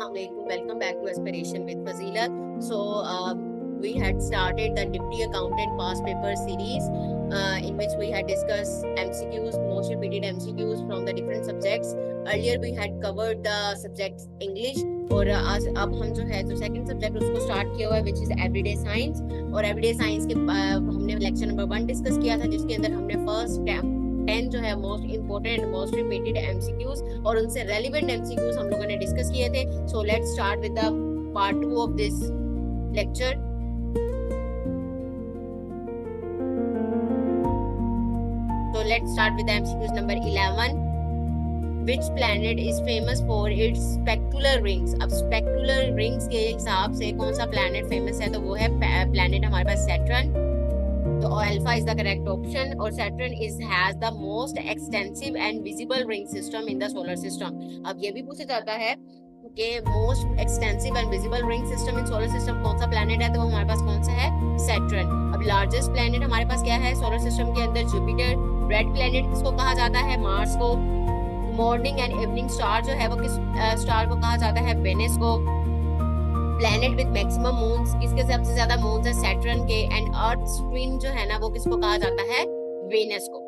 Assalamualaikum. Welcome back to Aspiration with Fazila. We had started the Deputy Accountant Past Paper series in which we had discussed MCQs, most repeated MCQs from the different subjects. Earlier we had covered the subject English और आज अब हम जो है जो second subject उसको start किया हुआ है विच इज एवरीडे साइंस। और एवरीडे साइंस के हमने लेक्चर नंबर 1 डिस्कस किया था जिसके अंदर हमने फर्स्ट 10 जो है most important and most repeated MCQs और उनसे रेलेवेंट एमसीक्यूज हम लोगों ने डिस्कस किए थे। So let's start with the part 2 of this lecture. So let's start with the MCQs number 11. Which planet is famous for its specular rings? अब specular rings के हिसाब से कौन सा planet famous है तो वो है planet हमारे पास Saturn। तो alpha is the correct option और Saturn has the most extensive and visible ring system in the solar system. अब ये भी पूछा जाता है कि most extensive and visible ring system in solar system कौन सा प्लैनेट है तो वो हमारे पास कौन सा है? सैटर्न। अब लार्जेस्ट प्लैनेट हमारे पास क्या है सोलर सिस्टम के अंदर? जुपिटर। रेड प्लैनेट किसको कहा जाता है? मार्स को। मॉर्निंग एंड इवनिंग स्टार जो है वो किस स्टार को कहा जाता है? वेनस को। प्लैनेट विद मैक्सिमम मून्स किसके सबसे ज्यादा मून्स है? सैटर्न के। एंड अर्थ ट्विन जो है ना वो किसको कहा जाता है? वेनस को।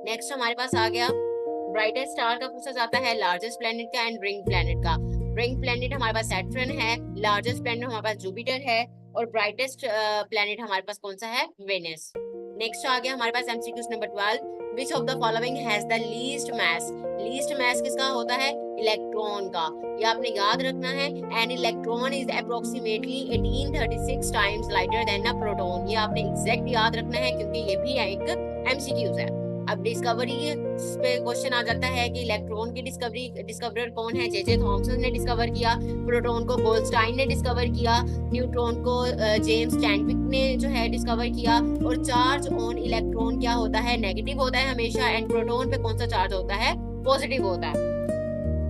नेक्स्ट हमारे पास आ गया ब्राइटेस्ट स्टार का पूछा जाता है, लार्जेस्ट प्लैनेट का एंड रिंग प्लैनेट का। रिंग प्लैनेट हमारे पास सैटर्न है, लार्जेस्ट प्लैनेट हमारे पास जुपिटर है और ब्राइटेस्ट प्लैनेट हमारे पास कौन सा है? वेनस। नेक्स्ट आ गया हमारे पास MCQs number 12। Which of the following has the least mass? Least mass किसका होता है? इलेक्ट्रॉन का। ये आपने याद रखना है। An electron is approximately 1836 times lighter than a proton. ये आपने एग्जैक्ट याद रखना है क्योंकि ये भी एक एमसीक्यूज है। अब डिस्कवरी पे क्वेश्चन आ जाता है कि इलेक्ट्रॉन की डिस्कवरर कौन है? जे थॉमसन ने डिस्कवर किया। प्रोटॉन को गोल्डस्टाइन ने डिस्कवर किया। न्यूट्रॉन को जेम्स चैडविक ने जो है डिस्कवर किया। और चार्ज ऑन इलेक्ट्रॉन क्या होता है? नेगेटिव होता है हमेशा। एंड प्रोटॉन पे कौन सा चार्ज होता है? पॉजिटिव होता है।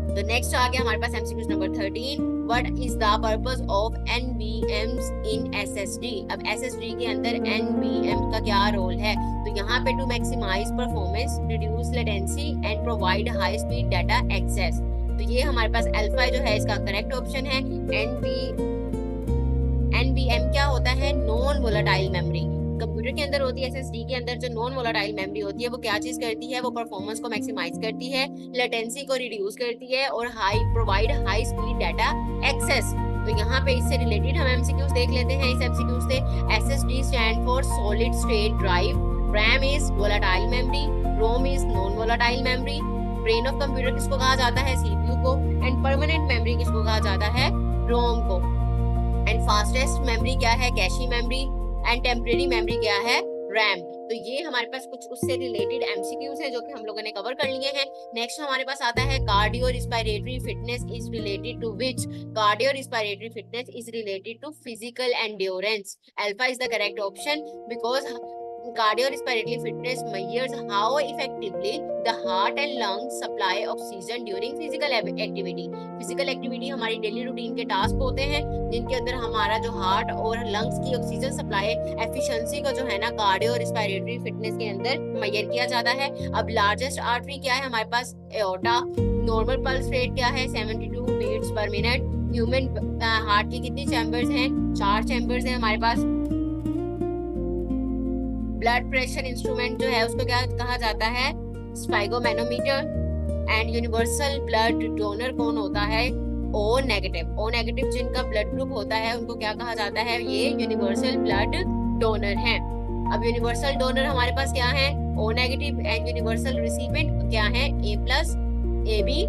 तो नेक्स्ट आ गया हमारे पास MCQs number 13। What is the purpose of NBMs in SSD? अब SSD के अंदर NBM का क्या रोल है? तो यहाँ पे to maximize performance, reduce latency and provide high speed data access. तो ये हमारे पास अल्फा जो है इसका करेक्ट ऑप्शन है। NBM क्या होता है? Non volatile memory. कंप्यूटर के अंदर होती है, SSD के अंदर जो नॉन वोलेटाइल मेमोरी होती है वो क्या चीज करती है? वो परफॉर्मेंस को मैक्सिमाइज करती है, लेटेंसी को रिड्यूस करती है और provide high speed data access. तो यहाँ पे इससे रिलेटेड हम एमसीक्यूज देख लेते हैं। इस एमसीक्यूज से SSD stand for solid state drive, RAM is volatile memory, ROM is non volatile memory, brain of computer किसको कहा जाता है? CPU को। एंड परमानेंट मेमोरी किसको कहा जाता है? रोम को। एंड फास्टेस्ट मेमोरी क्या है? कैशी मेमोरी। एंड टेम्परेरी मेमोरी क्या है? रैम। तो ये हमारे पास कुछ उससे रिलेटेड एमसीक्यूज है जो कि हम लोगों ने कवर कर लिए हैं। नेक्स्ट हमारे पास आता है cardio respiratory fitness is related to which? Cardio respiratory fitness is related to physical endurance. Alpha is the correct option because cardiorespiratory fitness measures how effectively the heart and lungs supply oxygen during physical activity. Physical activity हमारी daily routine के task होते हैं जिनके अंदर हमारा जो heart और lungs की ऑक्सीजन सप्लाई एफिशिएंसी को जो है ना कार्डियो रिस्पिरेटरी फिटनेस के अंदर मेजर किया जाता है। अब लार्जेस्ट आर्टरी क्या है हमारे पास? एओर्टा। नॉर्मल पल्स रेट क्या है? 72 बीट्स पर मिनट। ह्यूमन हार्ट की कितनी चैम्बर्स हैं? 4 चैम्बर्स हैं हमारे पास। ब्लड प्रेशर इंस्ट्रूमेंट जो है उसको क्या कहा जाता है? स्फाइगोमैनोमीटर। एंड यूनिवर्सल ब्लड डोनर कौन होता है? O negative. O नेगेटिव जिनका ब्लड ग्रुप होता है उनको क्या कहा जाता है? ये यूनिवर्सल ब्लड डोनर हैं। अब यूनिवर्सल डोनर हमारे पास क्या है? O negative. And universal recipient क्या है? A+ AB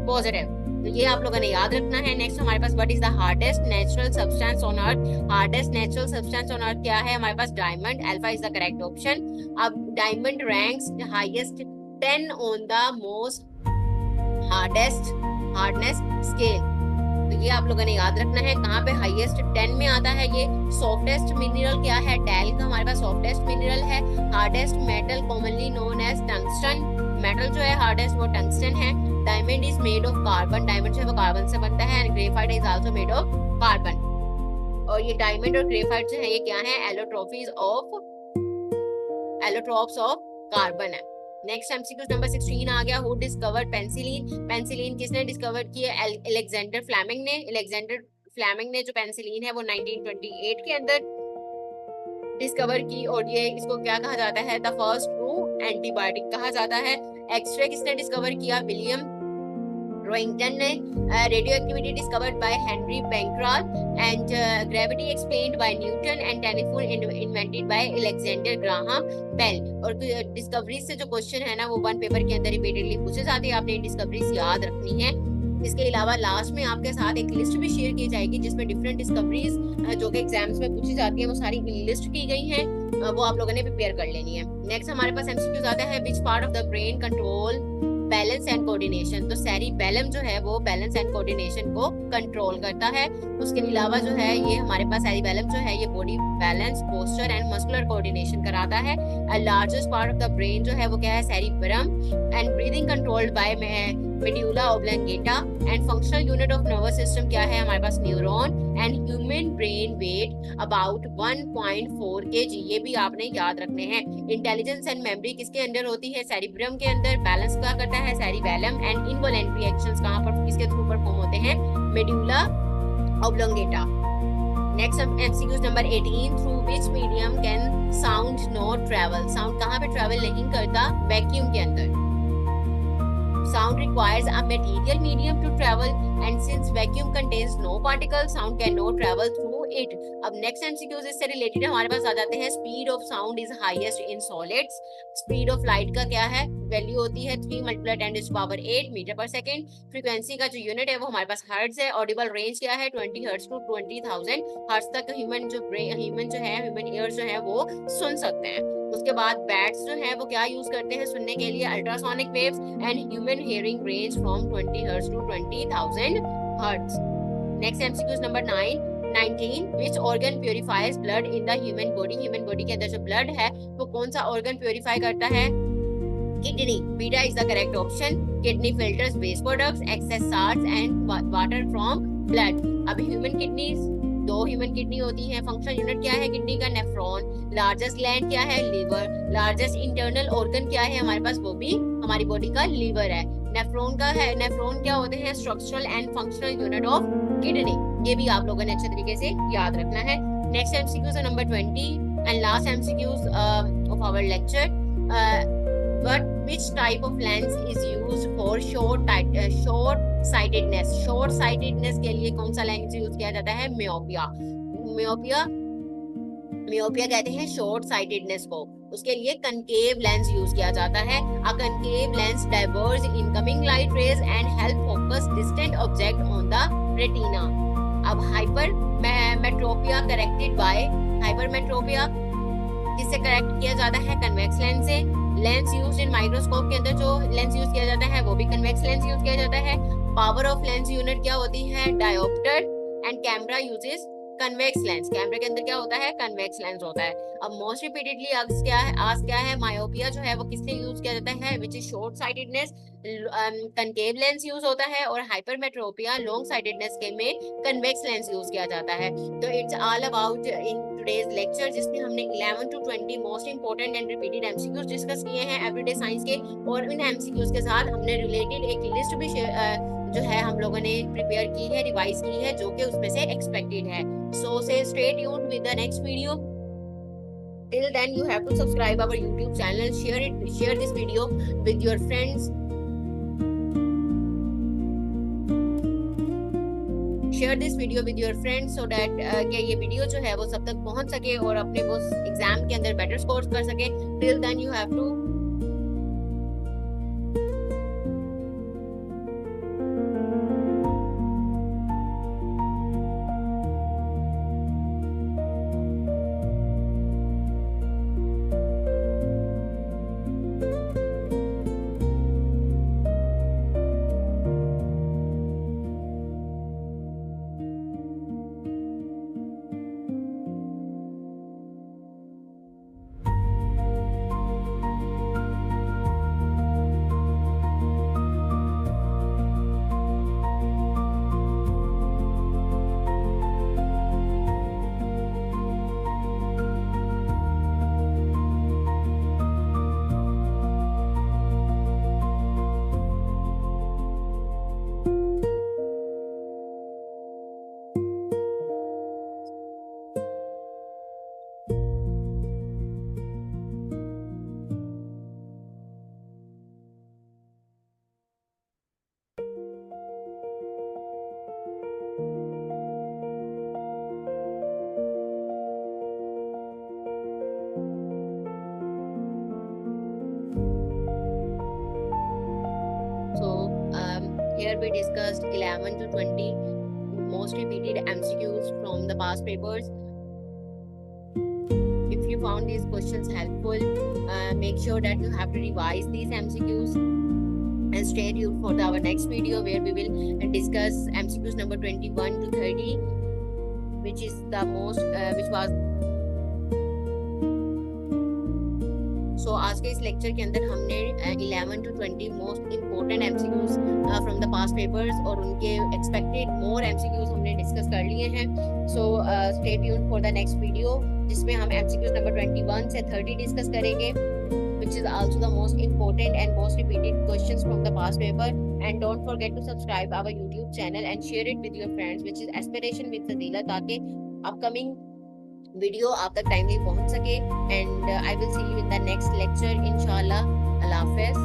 positive. तो ये आप लोगों ने याद रखना है। नेक्स्ट हमारे पास what is the hardest natural substance on earth? Hardest natural substance on earth क्या है हमारे पास? Diamond. Alpha is the correct option. अब diamond ranks highest 10 on the most hardness scale. तो ये आप लोगों ने याद रखना है कहाँ पे हाईएस्ट 10 में आता है ये। सॉफ्टेस्ट मिनरल क्या है? टैल्क हमारे पास सॉफ्टेस्ट मिनरल है। Hardest metal commonly known as tungsten. Metal जो है हार्डेस्ट वो टंगस्टन है। Diamond is made of carbon. Diamond जो है वो कार्बन से बनता है। And graphite is also made of carbon. और ये डायमंड और ग्रेफाइट जो है ये क्या है? एलोट्रोप्स ऑफ कार्बन है। नेक्स्ट एमसीक्यू नंबर 16 आ गया, हु डिस्कवर्ड पेंसिलिन, पेंसिलिन किसने डिस्कवर की है? अलेक्जेंडर फ्लेमिंग ने। अलेक्जेंडर फ्लेमिंग ने जो पेंसिलिन है वो 1928 के अंदर डिस्कवर की, और ये इसको क्या कहा जाता है? द फर्स्ट ट्रू एंटीबायोटिक कहा जाता है। एक्सरे किसने डिस्कवर किया? विलियम रोइंगटन ने। Radioactivity discovered by Henri Becquerel, and gravity explained by Newton, and telephone invented by Alexander Graham Bell. और डिस्कवरी से जो क्वेश्चन है ना वो वन पेपर के अंदर रिपीटेडली पूछे जाते हैं, आपने डिस्कवरीज याद रखनी है। इसके अलावा लास्ट में आपके साथ एक लिस्ट भी शेयर की जाएगी जिसमें डिफरेंट डिस्कवरीज जो कि एग्जाम्स में पूछी जाती है वो सारी लिस्ट की गई हैं, वो आप लोगों ने प्रिपेयर कर लेनी है। नेक्स्ट हमारे पास एमसीक्यूज आता है, which part of the brain control balance and coordination. तो सेरिबेलम जो है वो बैलेंस एंड कोऑर्डिनेशन को कंट्रोल करता है। उसके अलावा जो है ये हमारे पास सेरिबेलम जो है ये body balance, posture and muscular coordination कराता है। Largest part of the brain जो है वो क्या है? Cerebrum, and breathing controlled by medulla oblongata, and functional unit of nervous system क्या है? हमारे पास neuron, and human brain weight about 1.4 kg, ये भी आपने याद रखने हैं। इंटेलिजेंस एंड मेमोरी किसके अंडर होती है? सेरिब्रम के अंदर। बैलेंस क्या करता है? सेरिबेलम, एंड इनवॉलेंट्री एक्शंस कहाँ पर किसके थ्रू परफॉर्म होते हैं? Medulla oblongata. Next MCQs number 18, through which medium can sound not travel. Sound कहाँ पे ट्रेवल नहीं करता? वैक्यूम के अंदर। Sound requires a material medium to travel, and since vacuum contains no particles, sound cannot travel through it. अब next MCQs इससे related हमारे पास आ जाते हैं। Speed of sound is highest in solids. Speed of light का क्या है? Value होती है 3 × 10⁸ मीटर पर सेकेंड। फ्रीक्वेंसी का जो यूनिट है वो हमारे पास हर्ट्ज है। ऑडिबल रेंज क्या है? 20 हर्ट्ज टू 20,000 हर्ट्ज तक ह्यूमन ईयर जो है वो सुन सकते हैं। उसके बाद बैट्स जो है वो क्या यूज करते हैं सुनने के लिए? Ultrasonic waves, and human hearing range from 20 hertz to 20,000 hertz. Next MCQs number 19, which organ purifies blood in the human body? Human body के अंदर जो ब्लड है वो कौन सा ऑर्गन प्योरीफाई करता है? Kidney. Beta is the correct option. Kidney filters waste products, excess salts and water from blood. अब ह्यूमन किडनी, 2 ह्यूमन किडनी होती है। फंक्शनल यूनिट क्या है किडनी का? नेफ्रॉन। लार्जेस्ट ग्लैंड क्या है? लीवर। लार्जेस्ट इंटरनल ऑर्गन क्या है हमारे पास? वो भी हमारी बॉडी का लीवर है। नेफ्रॉन का है, नेफ्रॉन क्या होते हैं? Structural and functional unit of kidney. ये भी आप लोगों ने अच्छे तरीके से याद रखना है। नेक्स्ट एमसीक्यूज है number 20 and last MCQs of our lecture. But which type of lens is used for short sightedness? Short sightedness के लिए कौन सा लेंस यूज किया जाता है? मियोपिया कहते हैं शॉर्ट साइटेडनेस को। उसके लिए कनकेव लेंस यूज किया जाता है। A concave lens diverge incoming light rays and help focus distant object on the retina. अब हाइपरमेट्रोपिया करेक्टेड बाय, हाइपरमेट्रोपिया किससे करेक्ट किया जाता है? कन्वेक्स लेंस से। लेंस यूज्ड इन माइक्रोस्कोप के अंदर जो लेंस यूज किया जाता है वो भी कन्वेक्स लेंस यूज किया जाता है। पावर ऑफ लेंस यूनिट क्या होती है? Dioptre, and camera uses convex lens. Camera के अंदर क्या होता है? कन्वेक्स लेंस होता है। अब मोस्ट रिपीटेडली आज क्या है? मायोपिया जो है वो किससे यूज किया जाता है? Which is short sightedness, concave lens use होता है, और हाइपरमेट्रोपिया लॉन्ग साइटेडनेस के में कन्वेक्स लेंस यूज किया जाता है। तो it's all about in today's lecture, जिसमें हमने 11 to 20 most important and repeated MCQs discuss किए हैं एवरीडे साइंस के, और इन एमसीक्यूज के साथ हमने रिलेटेड एक लिस्ट भी जो है हम लोगों ने प्रिपेयर की है, रिवाइज की है, जो कि उसमें से एक्सपेक्टेड है। So stay tuned with the next video. Till then, you have to subscribe our YouTube channel, share this video with your friends. Share this video with your friends so that कि ये video जो है वो सब तक पहुंच सके और अपने वो एग्जाम के अंदर बेटर स्कोर कर सके। Till then, you have to Here we discussed 11 to 20 most repeated MCQs from the past papers. If you found these questions helpful, make sure that you have to revise these MCQs and stay tuned for our next video where we will discuss MCQs number 21 to 30, which is the most which was सो आज के इस lecture के अंदर हमने 11 to 20 most important MCQs from the past papers और उनके expected more MCQs हमने discuss कर लिए हैं. So stay tuned for the next video जिसमें हम MCQs नंबर 21 से 30 डिस्कस करेंगे, which is also the most important and most repeated questions from the past paper. And don't forget to subscribe our YouTube channel and share it with your friends, which is Aspiration with Fazila, ताकि upcoming video आप तक timely पहुंच सके. And I will see you in the next lecture इंशाल्लाह. अल्लाह हाफिज़.